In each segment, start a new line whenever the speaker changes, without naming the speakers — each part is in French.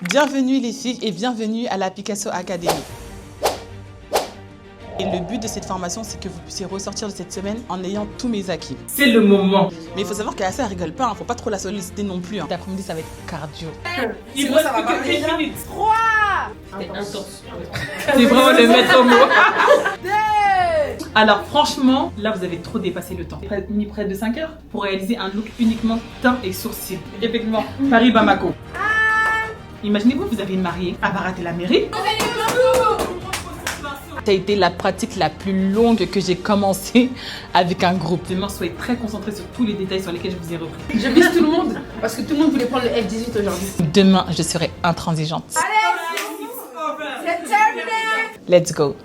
Bienvenue les filles et bienvenue à la Picasso Academy. Et le but de cette formation, c'est que vous puissiez ressortir de cette semaine en ayant tous mes acquis.
C'est le moment.
Mais il faut savoir qu'Assa, elle rigole pas, hein. Faut pas trop la solliciter non plus. Cet après-midi, ça va être cardio.
Il reste plus que 1 minute. 3. C'est intense. C'est vraiment le maître mot. Alors franchement, là vous avez trop dépassé le temps. Mis près de 5 heures pour réaliser un look uniquement teint et sourcils. Effectivement, Paris-Bamako. Imaginez-vous, vous avez une mariée, elle va rater la mairie.
Ça a été la pratique la plus longue que j'ai commencé avec un groupe.
Demain, soyez très concentrés sur tous les détails sur lesquels je vous ai repris.
Je vise tout le monde parce que tout le monde voulait prendre le F18 aujourd'hui.
Demain, je serai intransigeante.
Allez, c'est terminé.
Let's go.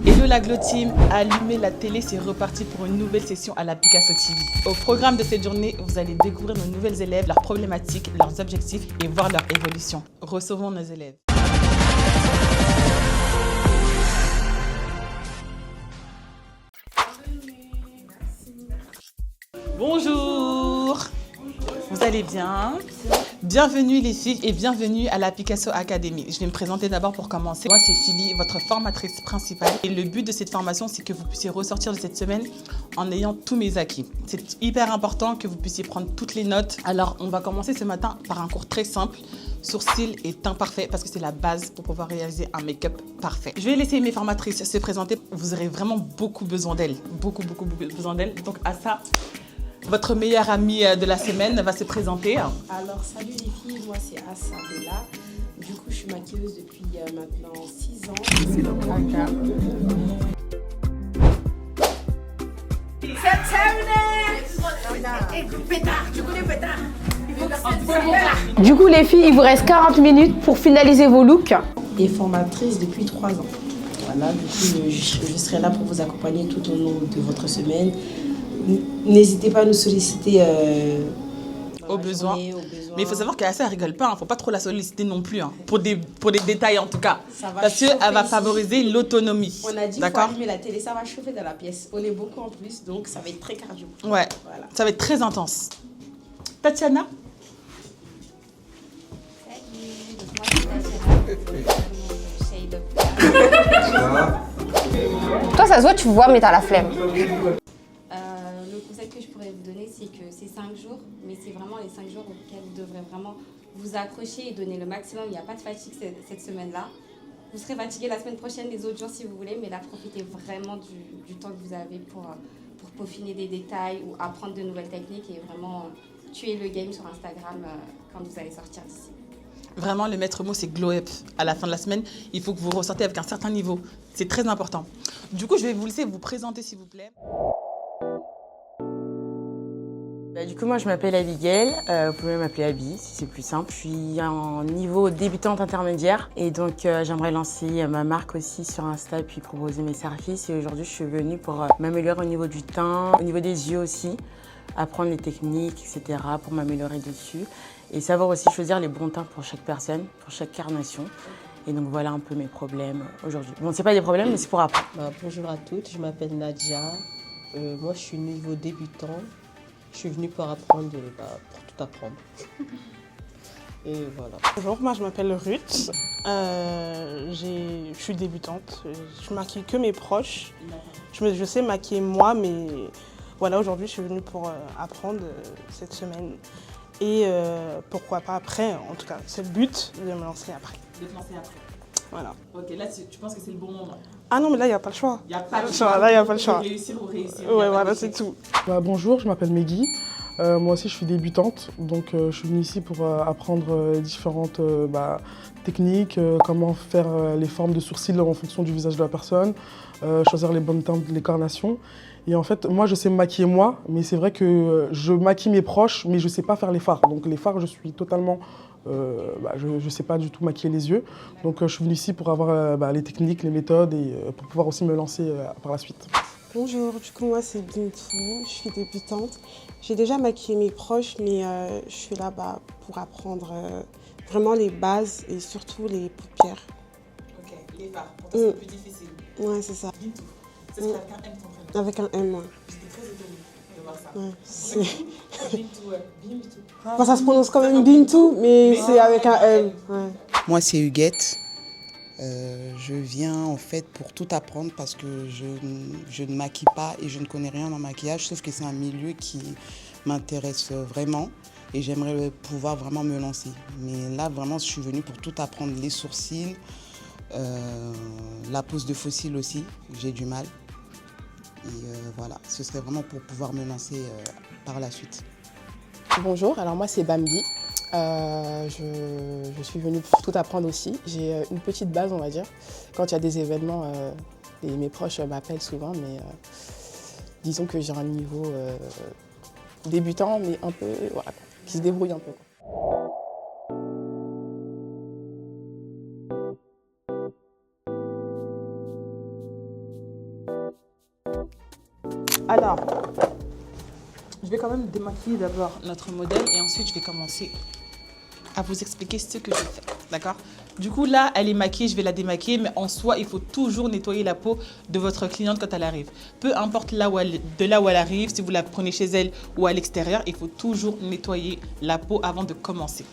Hello la Glow Team, allumez la télé, c'est reparti pour une nouvelle session à la Picasso TV. Au programme de cette journée, vous allez découvrir nos nouvelles élèves, leurs problématiques, leurs objectifs et voir leur évolution. Recevons nos élèves. Bonjour, vous allez bien? Bienvenue les filles et bienvenue à la Picasso Academy. Je vais me présenter d'abord pour commencer. Moi c'est Philly, votre formatrice principale. Et le but de cette formation, c'est que vous puissiez ressortir de cette semaine en ayant tous mes acquis. C'est hyper important que vous puissiez prendre toutes les notes. Alors on va commencer ce matin par un cours très simple. Sourcils et teint parfait parce que c'est la base pour pouvoir réaliser un make-up parfait. Je vais laisser mes formatrices se présenter. Vous aurez vraiment beaucoup besoin d'elles. Beaucoup besoin d'elles. Donc à ça... Votre meilleure amie de la semaine va se présenter.
Alors, salut les filles, moi c'est Assa Bella. Du coup, je suis maquilleuse depuis maintenant 6 ans.
C'est terminé. Pétard, du coup les pétards. Du coup les filles, il vous reste 40 minutes pour finaliser vos looks.
Et formatrice depuis 3 ans. Voilà, du coup, je serai là pour vous accompagner tout au long de votre semaine. N'hésitez pas à nous solliciter
au besoin. Mais il faut savoir qu'Assa, elle rigole pas, hein. Faut pas trop la solliciter non plus, hein. Pour des détails en tout cas. Parce qu'elle va favoriser l'autonomie.
On a dit qu'il faut allumer la télé, ça va chauffer dans la pièce. On est beaucoup en plus, donc ça va être très cardio.
Ouais, voilà. Ça va être très intense. Tatiana?
Toi, ça se voit, tu vois, mais t'as la flemme.
Le conseil que je pourrais vous donner, c'est que c'est 5 jours, mais c'est vraiment les 5 jours auxquels vous devrez vraiment vous accrocher et donner le maximum. Il n'y a pas de fatigue cette semaine-là. Vous serez fatigué la semaine prochaine, les autres jours si vous voulez, mais là, profitez vraiment du temps que vous avez pour peaufiner des détails ou apprendre de nouvelles techniques et vraiment tuer le game sur Instagram quand vous allez sortir d'ici.
Vraiment, le maître mot, c'est glow up. À la fin de la semaine, il faut que vous ressortez avec un certain niveau. C'est très important. Du coup, je vais vous laisser vous présenter, s'il vous plaît.
Du coup, moi, je m'appelle Abigail. Vous pouvez m'appeler Abby, si c'est plus simple. Je suis en niveau débutante intermédiaire. Et donc, j'aimerais lancer ma marque aussi sur Insta et puis proposer mes services. Et aujourd'hui, je suis venue pour m'améliorer au niveau du teint, au niveau des yeux aussi, apprendre les techniques, etc. pour m'améliorer dessus. Et savoir aussi choisir les bons teints pour chaque personne, pour chaque carnation. Et donc, voilà un peu mes problèmes aujourd'hui. Bon, c'est pas des problèmes, mais c'est pour apprendre.
Bonjour à toutes, je m'appelle Nadia. Moi, je suis niveau débutant. Je suis venue pour apprendre, pour tout apprendre. Et voilà.
Bonjour, moi je m'appelle Ruth. Je suis débutante. Je maquille que mes proches. Je sais maquiller moi, mais voilà, aujourd'hui je suis venue pour apprendre cette semaine. Et pourquoi pas après, en tout cas, c'est le but de me lancer après.
De te lancer après.
Voilà.
Ok, là tu penses que c'est le bon moment?
Ah non, mais là il n'y a pas le choix.
Il n'y a pas le choix.
Là il n'y a pas le choix.
Réussir ou réussir.
Ouais, voilà, c'est tout.
Bonjour, je m'appelle Meggy. Moi aussi, je suis débutante. Donc, je suis venue ici pour apprendre différentes techniques, comment faire les formes de sourcils en fonction du visage de la personne, choisir les bonnes teintes, les carnations. Et en fait, moi, je sais me maquiller moi, mais c'est vrai que je maquille mes proches, mais je ne sais pas faire les fards. Donc, les fards, je suis totalement... je ne sais pas du tout maquiller les yeux. Donc, je suis venue ici pour avoir les techniques, les méthodes et pour pouvoir aussi me lancer par la suite.
Bonjour, du coup moi c'est Bintou, je suis débutante. J'ai déjà maquillé mes proches, mais je suis là pour apprendre vraiment les bases et surtout les paupières.
Ok, les fards, pour toi c'est plus difficile.
Ouais, c'est ça.
Bintou, ça serait avec un M ton prénom?
Avec un M, ouais.
J'étais très étonnée.
de voir ça.
Ouais,
Bintou, ouais. Bintou.
Enfin, ça se prononce quand même Bintou, mais c'est avec un L. Ouais.
Moi, c'est Huguette. Je viens en fait pour tout apprendre parce que je ne maquille pas et je ne connais rien en maquillage, sauf que c'est un milieu qui m'intéresse vraiment et j'aimerais pouvoir vraiment me lancer. Mais là, vraiment, je suis venue pour tout apprendre, les sourcils, la pose de faux cils aussi, j'ai du mal. Et voilà, ce serait vraiment pour pouvoir me lancer par la suite.
Bonjour, alors moi c'est Bambi. Je suis venue pour tout apprendre aussi. J'ai une petite base, on va dire. Quand il y a des événements, mes proches m'appellent souvent, mais disons que j'ai un niveau débutant, mais un peu, voilà, qui se débrouille un peu.
Alors, je vais quand même démaquiller d'abord notre modèle et ensuite je vais commencer à vous expliquer ce que je fais, d'accord? Du coup, là, elle est maquillée, je vais la démaquiller, mais en soi, il faut toujours nettoyer la peau de votre cliente quand elle arrive. Peu importe de là où elle arrive, si vous la prenez chez elle ou à l'extérieur, il faut toujours nettoyer la peau avant de commencer.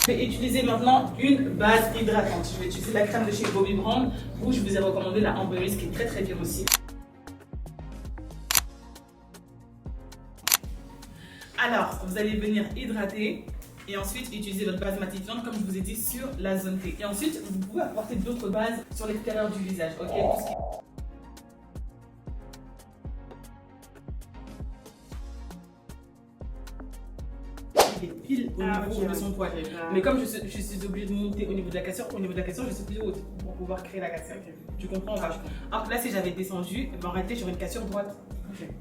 Je vais utiliser maintenant une base hydratante. Je vais utiliser la crème de chez Bobbi Brown, où je vous ai recommandé la Ambergris qui est très très bien aussi. Alors, vous allez venir hydrater et ensuite utiliser votre base matifiante comme je vous ai dit sur la zone T. Et ensuite, vous pouvez apporter d'autres bases sur l'extérieur du visage, ok? Tout ce qui est pile au niveau de son poil. Mais comme je suis obligée de monter au niveau de la cassure, je suis plus haute pour pouvoir créer la cassure. Tu comprends? Alors là, si j'avais descendu, en réalité, j'aurais une cassure droite.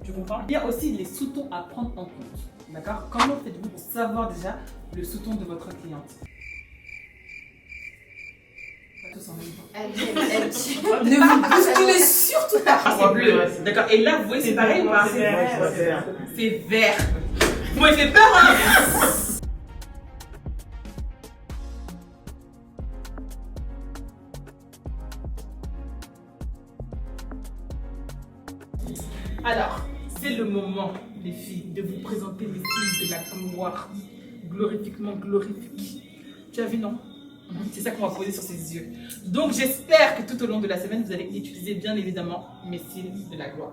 Tu comprends? Il y a aussi les sous-tons à prendre en compte. D'accord? Comment faites-vous pour savoir déjà le sous-ton de votre cliente? Tous en même temps.
Ne vous bousculez surtout pas.
Ah, c'est bleu. D'accord. Et là, vous voyez, c'est pareil ou pas? C'est vert. C'est vert. Moi, il fait peur, hein? Alors, c'est le moment, les filles, de vous présenter les styles de la crème noire glorifiquement glorifique. Tu as vu, non? C'est ça qu'on va poser sur ses yeux. Donc, j'espère que tout au long de la semaine, vous allez utiliser bien évidemment mes styles de la gloire.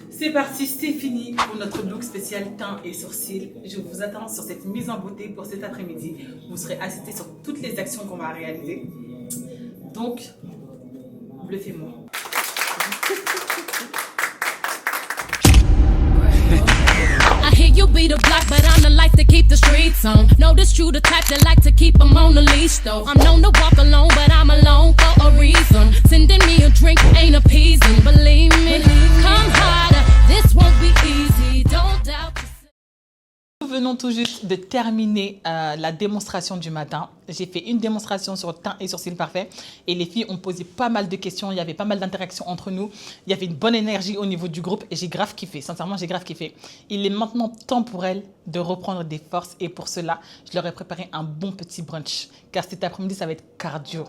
C'est parti, c'est fini pour notre look spécial teint et sourcils. Je vous attends sur cette mise en beauté pour cet après-midi. Vous serez assistés sur toutes les actions qu'on va réaliser. Donc, bluffez-moi.
I hear you be the block, but I'm the life to keep the streets on. Notice you the type that like to keep them on the leash, though. I'm known to walk alone, but I'm alone for a reason. Sending me a drink ain't appeasing, believe me. Come harder, this won't be easy, don't doubt.
Nous venons tout juste de terminer la démonstration du matin. J'ai fait une démonstration sur teint et sourcils parfaits et les filles ont posé pas mal de questions. Il y avait pas mal d'interactions entre nous. Il y avait une bonne énergie au niveau du groupe et j'ai grave kiffé. Sincèrement, j'ai grave kiffé. Il est maintenant temps pour elles de reprendre des forces et pour cela, je leur ai préparé un bon petit brunch car cet après-midi, ça va être cardio.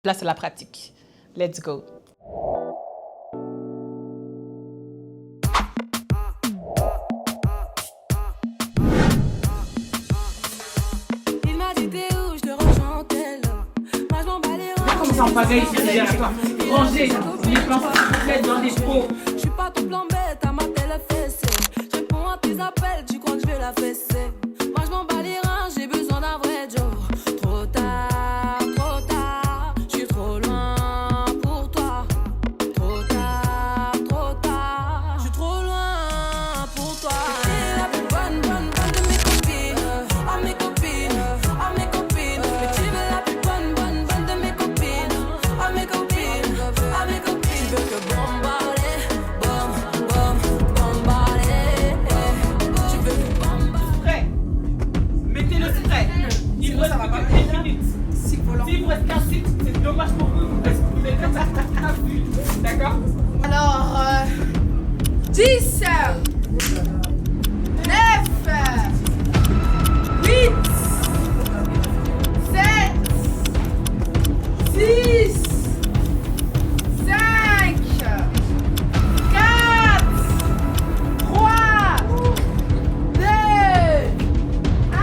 Place à la pratique. Let's go.
Il m'a dit t'es où, je le rejoins tel. Moi je m'en bats les reins.
Comme ça, on pagaille ici derrière toi. Rangez les plans dans des pots.
Je suis pas tout plan bête, à ma télé fessée. Je réponds à tes appels, tu crois que je vais la fesser. Moi je m'en bats les reins, j'ai besoin d'un vrai Joe. Trop tard, je suis trop loin pour toi. Trop tard, je suis trop loin pour toi. T'es la plus bonne de mes copines. À mes copines, à mes copines. Mais tu veux la plus bonne de mes copines. À mes copines, à mes copines. Tu veux que bombarder, bombarder.
10, 9, 8, 7, 6, 5, 4, 3, 2, 1.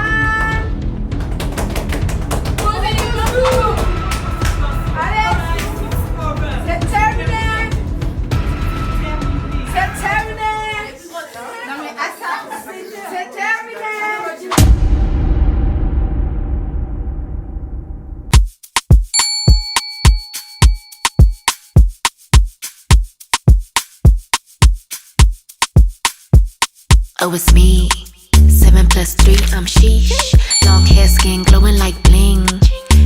Posez debout. Allez, c'est terminé. C'est terminé. Non mais à ça, c'est terminé.
Oh, it's me. 7 plus 3, I'm sheesh. Long hair, skin glowing like bling.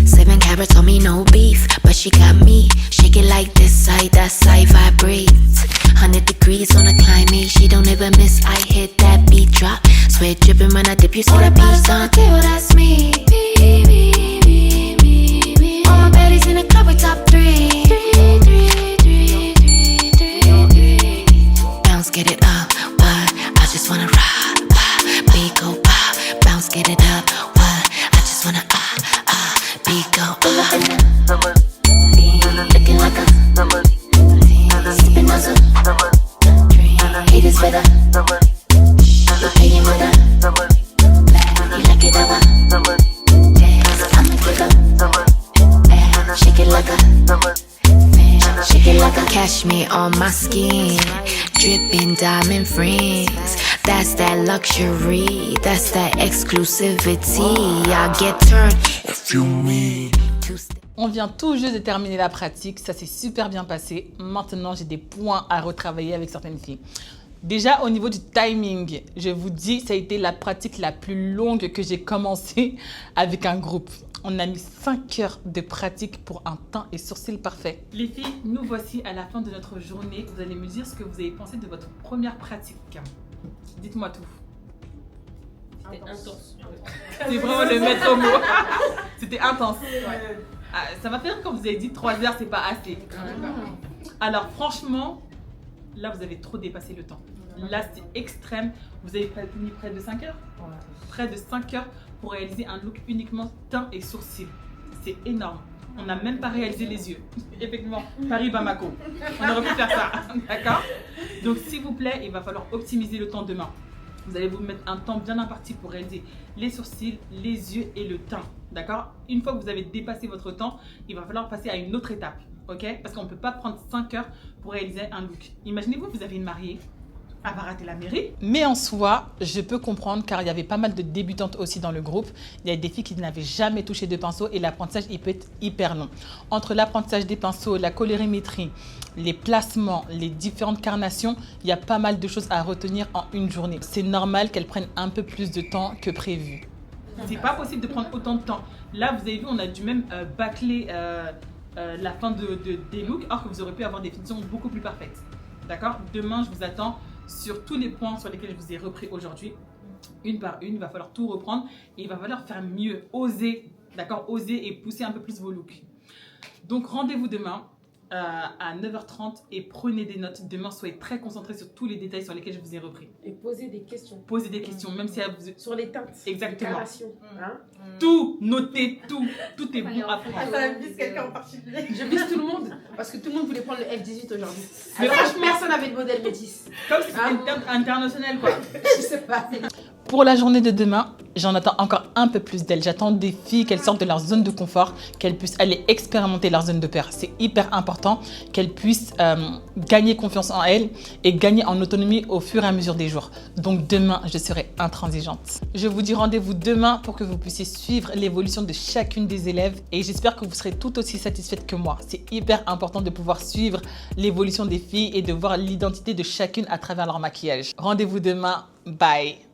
7 carats on me, no beef. But she got me. Shake it like this side, that side vibrates. 100 degrees on a climate. She don't ever miss. I hit that beat drop. Sweat dripping when I dip. You see the beats on table, that's me. All my baddies in the club, we top 3. Bounce, get it up. What? I just wanna rock. Beat go pop. Bounce, get it up. What? I just wanna beat go looking like a sipping nozzle. Haters better. You paying with her. You like it that one. Yes, I'ma give up. Shake it like a shake it like a cashmere on my skin. Dripping diamond rings. That's that luxury. That's that exclusivity. I get turned if you mean.
On vient tout juste de terminer la pratique, ça s'est super bien passé. Maintenant, j'ai des points à retravailler avec certaines filles. Déjà, au niveau du timing, je vous dis, ça a été la pratique la plus longue que j'ai commencé avec un groupe. On a mis 5 heures de pratique pour un teint et sourcils parfaits.
Les filles, nous voici à la fin de notre journée. Vous allez me dire ce que vous avez pensé de votre première pratique. Dites-moi tout. C'était intense. C'est vraiment le maître mot. C'était intense. Ouais. Ah, ça m'a fait rire quand vous avez dit 3 heures, c'est pas assez. Alors franchement, là vous avez trop dépassé le temps. Là c'est extrême. Vous avez mis près de 5 heures. Près de 5 heures pour réaliser un look uniquement teint et sourcils. C'est énorme. On n'a même pas réalisé les yeux. Effectivement, Paris-Bamako. On aurait pu faire ça. D'accord? Donc s'il vous plaît, il va falloir optimiser le temps demain. Vous allez vous mettre un temps bien imparti pour réaliser les sourcils, les yeux et le teint. D'accord? Une fois que vous avez dépassé votre temps, il va falloir passer à une autre étape. Ok? Parce qu'on ne peut pas prendre 5 heures pour réaliser un look. Imaginez-vous, vous avez une mariée. Elle va rater la mairie.
Mais en soi, je peux comprendre car il y avait pas mal de débutantes aussi dans le groupe. Il y a des filles qui n'avaient jamais touché de pinceau et l'apprentissage, il peut être hyper long. Entre l'apprentissage des pinceaux, la colorimétrie, les placements, les différentes carnations, il y a pas mal de choses à retenir en une journée. C'est normal qu'elles prennent un peu plus de temps que prévu.
C'est pas possible de prendre autant de temps. Là, vous avez vu, on a dû même bâcler la fin des looks, alors que vous aurez pu avoir des finitions beaucoup plus parfaites. D'accord? Demain, je vous attends sur tous les points sur lesquels je vous ai repris aujourd'hui. Une par une, il va falloir tout reprendre et il va falloir faire mieux, oser, d'accord? Oser et pousser un peu plus vos looks. Donc, rendez-vous demain à 9h30 et prenez des notes. Demain, soyez très concentrés sur tous les détails sur lesquels je vous ai repris.
Et posez des questions.
Posez des questions, même si vous...
Sur les teintes.
Exactement.
Hein?
Tout, notez tout. Tout est bon à prendre.
Ça vise quelqu'un en particulier. Je vise tout le monde parce que tout le monde voulait prendre le F18 aujourd'hui.
Mais franchement,
personne n'avait de modèle métis.
Comme si c'était une teinte internationale, quoi.
Je sais pas.
Pour la journée de demain, j'en attends encore un peu plus d'elles. J'attends des filles qu'elles sortent de leur zone de confort, qu'elles puissent aller expérimenter leur zone de peur. C'est hyper important qu'elles puissent gagner confiance en elles et gagner en autonomie au fur et à mesure des jours. Donc demain, je serai intransigeante. Je vous dis rendez-vous demain pour que vous puissiez suivre l'évolution de chacune des élèves et j'espère que vous serez tout aussi satisfaite que moi. C'est hyper important de pouvoir suivre l'évolution des filles et de voir l'identité de chacune à travers leur maquillage. Rendez-vous demain. Bye!